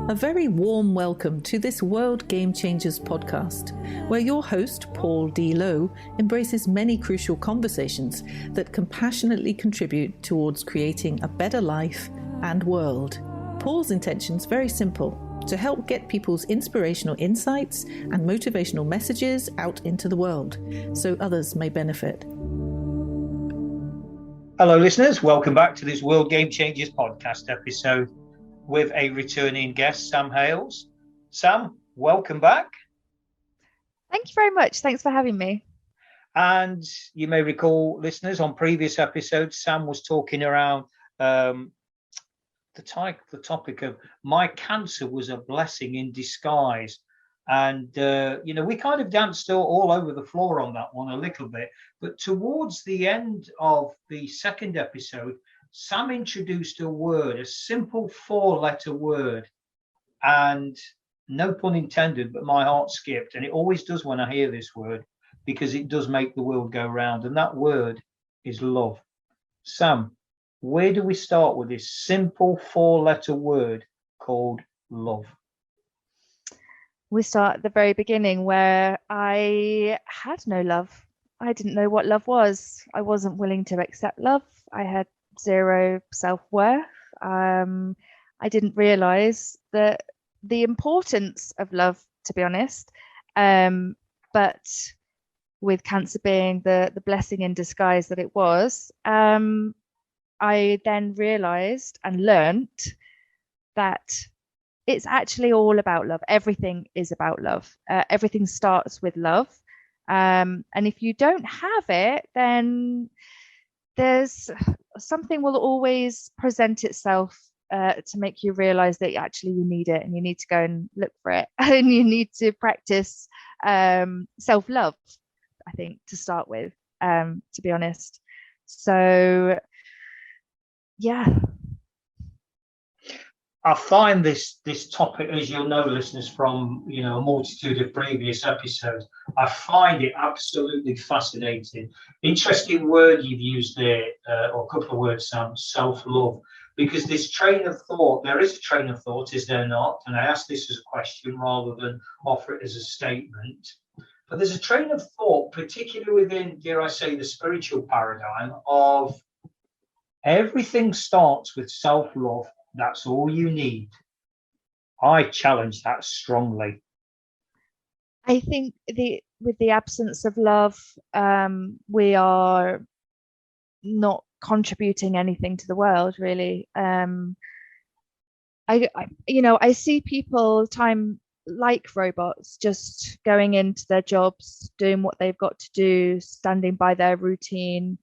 A very warm welcome to this World Game Changers podcast, where your host, Paul D. Lowe, embraces many crucial conversations that compassionately contribute towards creating a better life and world. Paul's intention's very simple: to help get people's inspirational insights and motivational messages out into the world, so others may benefit. Hello, listeners. Welcome back to this World Game Changers podcast episode with a returning guest, Sam Hales. Sam, welcome back. Thank you very much. Thanks for having me. And you may recall, listeners, on previous episodes, Sam was talking around the topic of my cancer was a blessing in disguise. And, we kind of danced all over the floor on that one a little bit. But towards the end of the second episode, Sam introduced a word, a simple 4-letter word. And no pun intended, but my heart skipped. And it always does when I hear this word, because it does make the world go round. And that word is love. Sam, where do we start with this simple 4-letter word called love? We start at the very beginning, where I had no love. I didn't know what love was. I wasn't willing to accept love. I had zero self-worth. I didn't realize the importance of love, to be honest. But with cancer being the blessing in disguise that it was, I then realized and learnt that it's actually all about love. Everything is about love. Everything starts with love. And if you don't have it, then there's something will always present itself to make you realize that actually you need it, and you need to go and look for it, and you need to practice self-love, I think, to start with, to be honest. So yeah, I find this topic, as you'll know, listeners, from a multitude of previous episodes, I find it absolutely fascinating. Interesting word you've used there, or a couple of words, Sam, self-love. Because this train of thought, there is a train of thought, is there not? And I ask this as a question rather than offer it as a statement. But there's a train of thought, particularly within, dare I say, the spiritual paradigm of everything starts with self-love. That's all you need. I challenge that strongly. I think with the absence of love, we are not contributing anything to the world, really. I see people time like robots, just going into their jobs, doing what they've got to do, standing by their routine,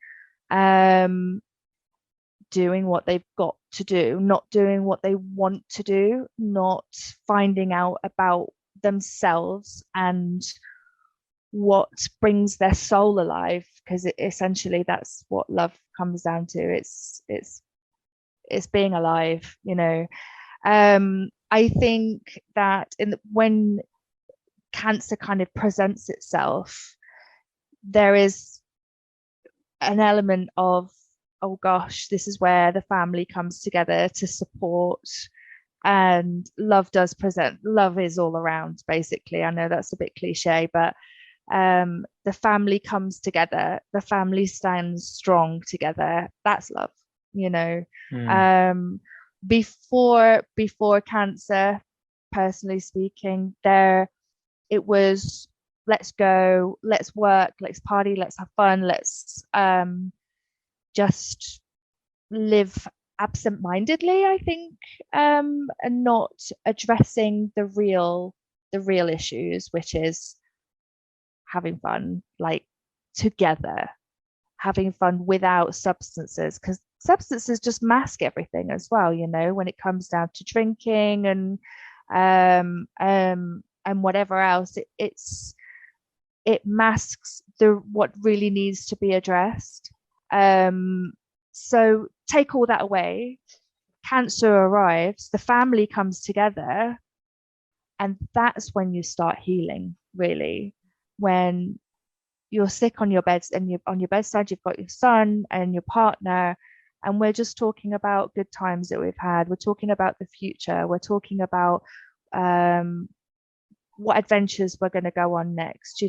doing what they've got to do, not doing what they want to do, not finding out about themselves and what brings their soul alive, because essentially that's what love comes down to. It's being alive, I think that when cancer kind of presents itself, there is an element of, oh gosh, this is where the family comes together to support, and love does present. Love is all around, basically. I know that's a bit cliche, but the family comes together, the family stands strong together. That's love, before cancer, personally speaking, it was, let's go, let's work, let's party, let's have fun, let's just live absent-mindedly, I think, and not addressing the real issues, which is having fun, like together, having fun without substances, because substances just mask everything as well, when it comes down to drinking and whatever else. It masks what really needs to be addressed. So take all that away, cancer arrives, the family comes together, and that's when you start healing, really. When you're sick on your beds, and on your bedside you've got your son and your partner, and we're just talking about good times that we've had. We're talking about the future. We're talking about what adventures we're going to go on next.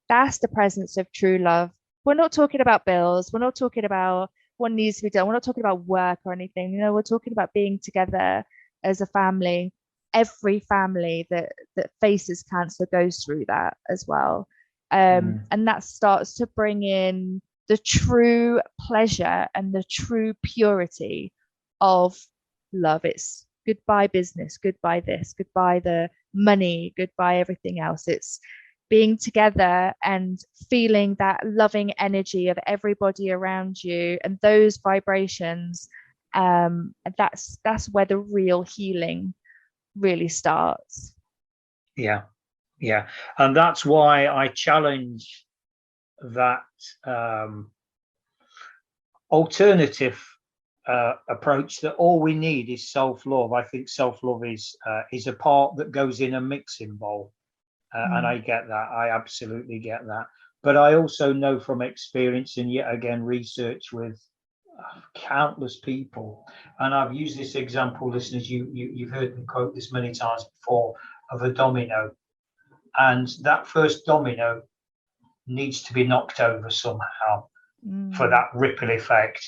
That's the presence of true love. We're not talking about bills. We're not talking about what needs to be done. We're not talking about work or anything. We're talking about being together as a family. Every family that faces cancer goes through that as well. And that starts to bring in the true pleasure and the true purity of love. It's goodbye business, goodbye this, goodbye the money, goodbye everything else. It's being together and feeling that loving energy of everybody around you and those vibrations. That's where the real healing really starts. Yeah. And that's why I challenge that alternative approach, that all we need is self-love. I think self-love is a part that goes in a mixing bowl. And I get that. I absolutely get that. But I also know from experience, and yet again research with countless people, and I've used this example, listeners, you've heard me quote this many times before, of a domino. And that first domino needs to be knocked over somehow for that ripple effect.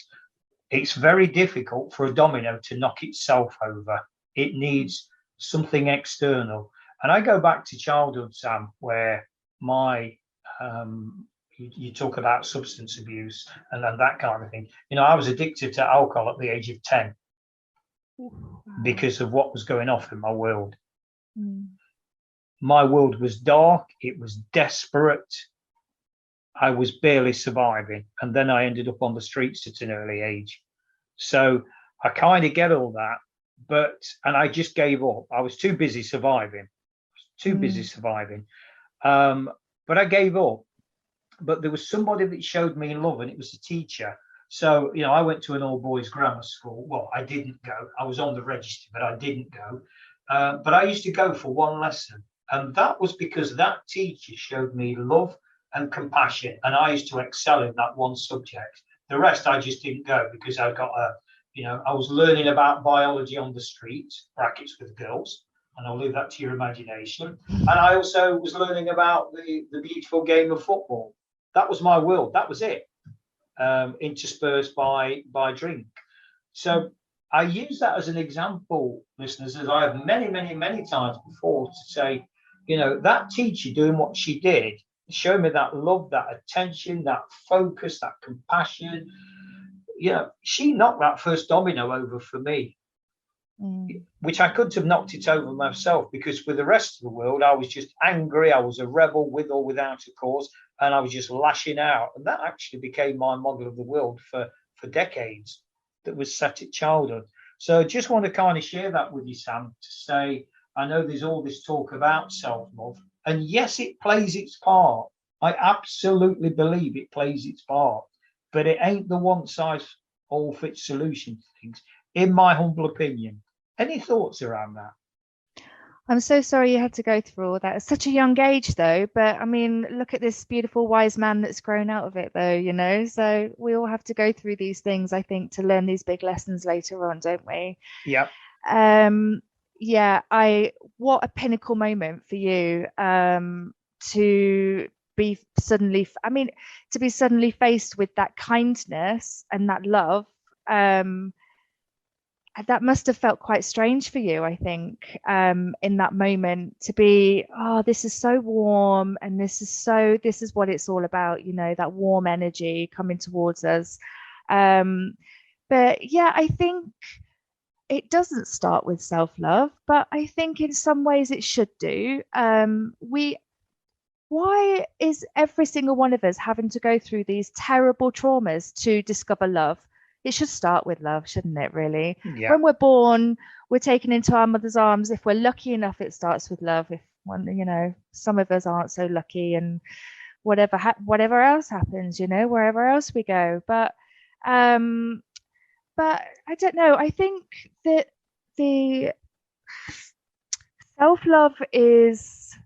It's very difficult for a domino to knock itself over. It needs something external. And I go back to childhood, Sam, where you talk about substance abuse and that kind of thing. I was addicted to alcohol at the age of 10 because of what was going off in my world. My world was dark. It was desperate. I was barely surviving. And then I ended up on the streets at an early age. So I kind of get all that. And I just gave up. I was too busy surviving. But I gave up. But there was somebody that showed me love, and it was a teacher. So, I went to an all-boys grammar school. Well, I didn't go. I was on the register, but I didn't go. But I used to go for one lesson. And that was because that teacher showed me love and compassion. And I used to excel in that one subject. The rest, I just didn't go because I got I was learning about biology on the street, brackets with girls. And I'll leave that to your imagination. And I also was learning about the beautiful game of football. That was my world. That was it, interspersed by drink. So I use that as an example, listeners, as I have many, many, many times before, to say, that teacher doing what she did, showing me that love, that attention, that focus, that compassion. She knocked that first domino over for me. Which I couldn't have knocked it over myself, because with the rest of the world, I was just angry. I was a rebel with or without a cause, and I was just lashing out. And that actually became my model of the world for decades, that was set at childhood. So I just want to kind of share that with you, Sam, to say, I know there's all this talk about self-love, and yes, it plays its part. I absolutely believe it plays its part, but it ain't the one-size-all-fits solution to things, in my humble opinion. Any thoughts around that? I'm so sorry you had to go through all that at such a young age, though. But I mean, look at this beautiful, wise man that's grown out of it, though, So we all have to go through these things, I think, to learn these big lessons later on, don't we? Yeah. What a pinnacle moment for you to be suddenly faced with that kindness and that love. That must have felt quite strange for you, I think, in that moment, to be, this is so warm, and this is what it's all about, that warm energy coming towards us. But yeah, I think it doesn't start with self-love, but I think in some ways it should do. Why is every single one of us having to go through these terrible traumas to discover love? It should start with love, shouldn't it, really? Yeah. When we're born, we're taken into our mother's arms. If we're lucky enough, it starts with love. If some of us aren't so lucky, and whatever else happens, wherever else we go. But I don't know. I think that the self-love is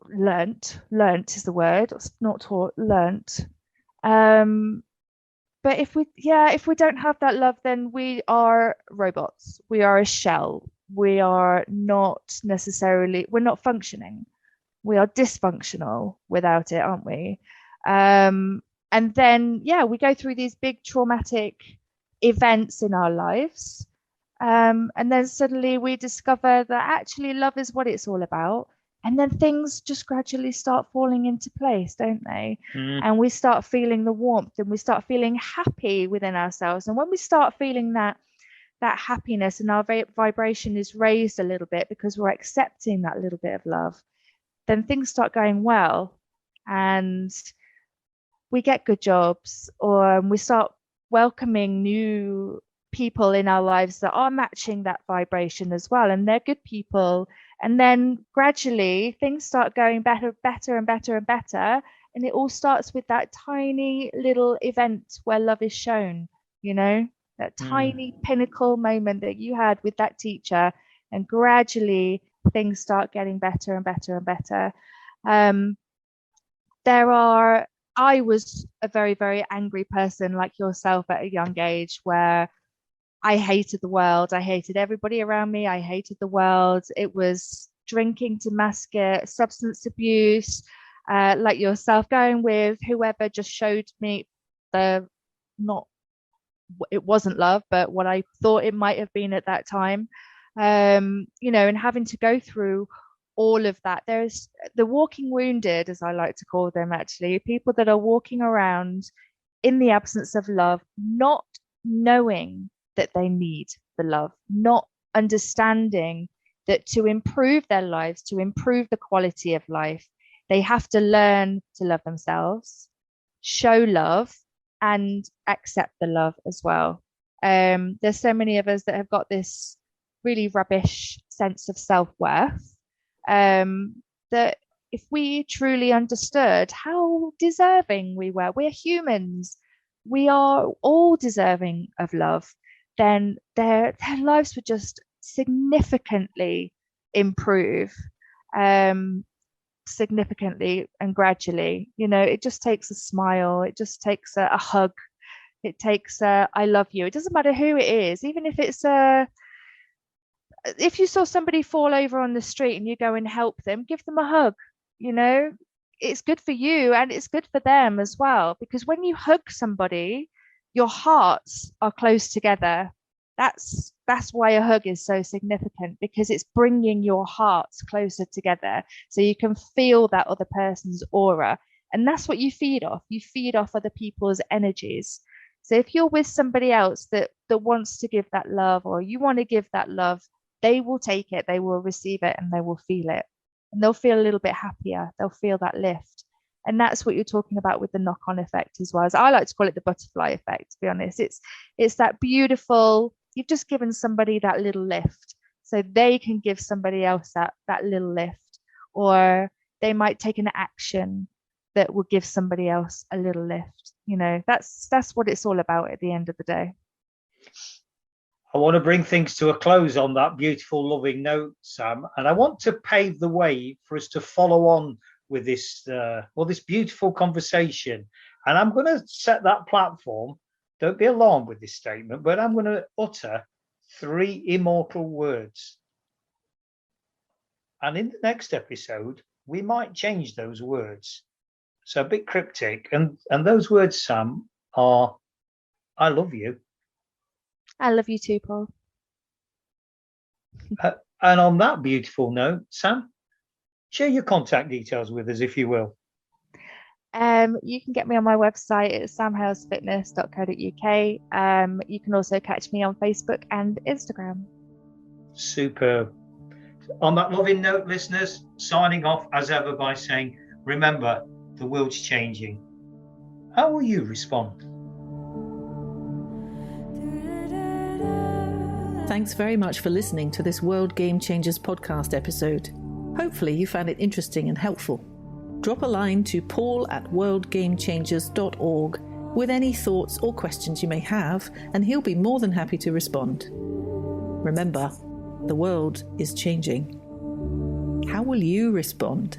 learnt is the word, not taught, learnt. But if we don't have that love, then we are robots. We are a shell. We are not necessarily, we're not functioning. We are dysfunctional without it, aren't we? And then, we go through these big traumatic events in our lives. And then suddenly we discover that actually love is what it's all about. And then things just gradually start falling into place, don't they? And we start feeling the warmth, and we start feeling happy within ourselves. And when we start feeling that happiness, and our vibration is raised a little bit because we're accepting that little bit of love, then things start going well, and we get good jobs, or we start welcoming new people in our lives that are matching that vibration as well, and they're good people. And then gradually things start going better and better and better, and it all starts with that tiny little event where love is shown, that tiny pinnacle moment that you had with that teacher, and gradually things start getting better and better and better. I was a very, very angry person like yourself at a young age, where I hated the world. I hated everybody around me. I hated the world. It was drinking to mask it, substance abuse, like yourself, going with whoever just showed me it wasn't love, but what I thought it might have been at that time. And having to go through all of that. There's the walking wounded, as I like to call them, actually, people that are walking around in the absence of love, not knowing that they need the love, not understanding that to improve their lives, to improve the quality of life, they have to learn to love themselves, show love, and accept the love as well. There's so many of us that have got this really rubbish sense of self-worth, that if we truly understood how deserving we were, we're humans, we are all deserving of love, then their lives would just significantly improve, significantly and gradually. It just takes a smile, it just takes a hug, it takes a I love you. It doesn't matter who it is, even if it's if you saw somebody fall over on the street and you go and help them, give them a hug. It's good for you and it's good for them as well, because when you hug somebody, your hearts are close together. That's why a hug is so significant, because it's bringing your hearts closer together so you can feel that other person's aura, and that's what you feed off. You feed off other people's energies. So if you're with somebody else that wants to give that love, or you want to give that love, they will take it, they will receive it, and they will feel it, and they'll feel a little bit happier. They'll feel that lift. And that's what you're talking about with the knock-on effect as well. As I like to call it, the butterfly effect, to be honest. It's that beautiful, you've just given somebody that little lift, so they can give somebody else that little lift, or they might take an action that will give somebody else a little lift. That's what it's all about at the end of the day. I want to bring things to a close on that beautiful, loving note, Sam, and I want to pave the way for us to follow on with this beautiful conversation. And I'm going to set that platform. Don't be alarmed with this statement, but I'm going to utter 3 immortal words. And in the next episode, we might change those words. So a bit cryptic. And those words, Sam, are I love you. I love you too, Paul. And on that beautiful note, Sam, share your contact details with us, if you will. You can get me on my website at samhalesfitness.co.uk. You can also catch me on Facebook and Instagram. Superb. On that loving note, listeners, signing off as ever by saying, remember, the world's changing. How will you respond? Thanks very much for listening to this World Game Changers podcast episode. Hopefully you found it interesting and helpful. Drop a line to paul@worldgamechangers.org with any thoughts or questions you may have, and he'll be more than happy to respond. Remember, the world is changing. How will you respond?